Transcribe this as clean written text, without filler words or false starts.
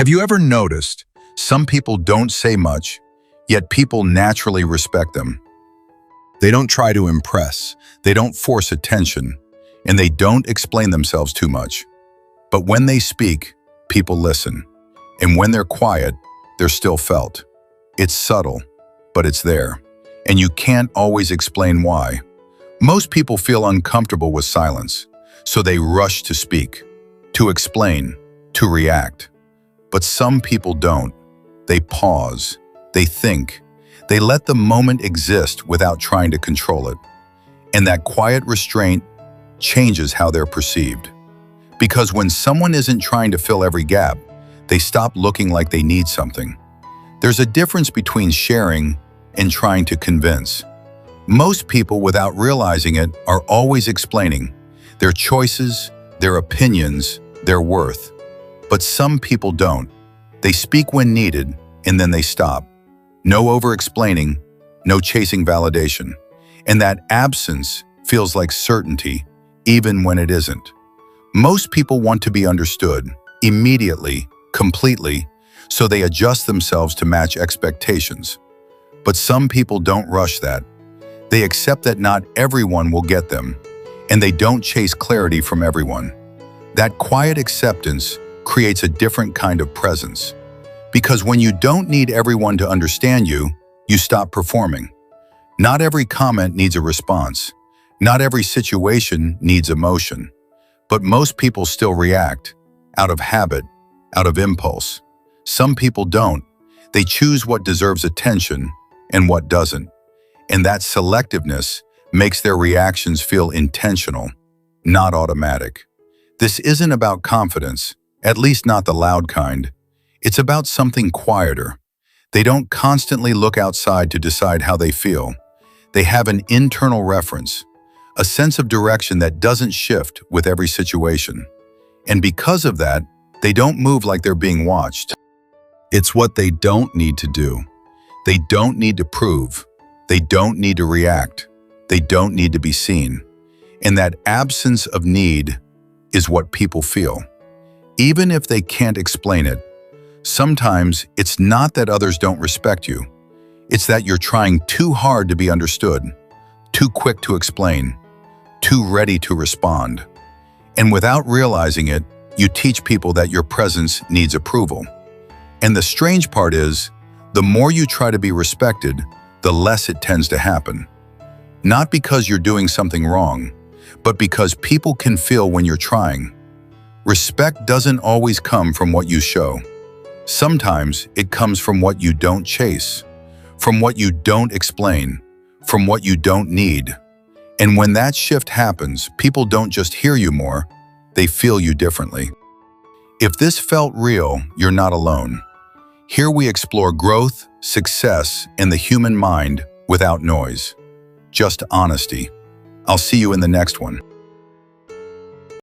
Have you ever noticed some people don't say much, yet people naturally respect them? They don't try to impress, they don't force attention, and they don't explain themselves too much. But when they speak, people listen. And when they're quiet, they're still felt. It's subtle, but it's there. And you can't always explain why. Most people feel uncomfortable with silence, so they rush to speak, to explain, to react. But some people don't. They pause, they think, they let the moment exist without trying to control it. And that quiet restraint changes how they're perceived. Because when someone isn't trying to fill every gap, they stop looking like they need something. There's a difference between sharing and trying to convince. Most people, without realizing it, are always explaining their choices, their opinions, their worth. But some people don't. They speak when needed, and then they stop. No over-explaining, no chasing validation. And that absence feels like certainty, even when it isn't. Most people want to be understood, immediately, completely, so they adjust themselves to match expectations. But some people don't rush that. They accept that not everyone will get them, and they don't chase clarity from everyone. That quiet acceptance creates a different kind of presence. Because when you don't need everyone to understand you, you stop performing. Not every comment needs a response. Not every situation needs emotion. But most people still react, out of habit, out of impulse. Some people don't. They choose what deserves attention and what doesn't. And that selectiveness makes their reactions feel intentional, not automatic. This isn't about confidence, at least not the loud kind. It's about something quieter. They don't constantly look outside to decide how they feel. They have an internal reference, a sense of direction that doesn't shift with every situation. And because of that, they don't move like they're being watched. It's what they don't need to do. They don't need to prove. They don't need to react. They don't need to be seen. And that absence of need is what people feel. Even if they can't explain it, sometimes it's not that others don't respect you. It's that you're trying too hard to be understood, too quick to explain, too ready to respond. And without realizing it, you teach people that your presence needs approval. And the strange part is, the more you try to be respected, the less it tends to happen. Not because you're doing something wrong, but because people can feel when you're trying. Respect doesn't always come from what you show. Sometimes it comes from what you don't chase, from what you don't explain, from what you don't need. And when that shift happens, people don't just hear you more, they feel you differently. If this felt real, you're not alone. Here we explore growth, success, and the human mind without noise. Just honesty. I'll see you in the next one.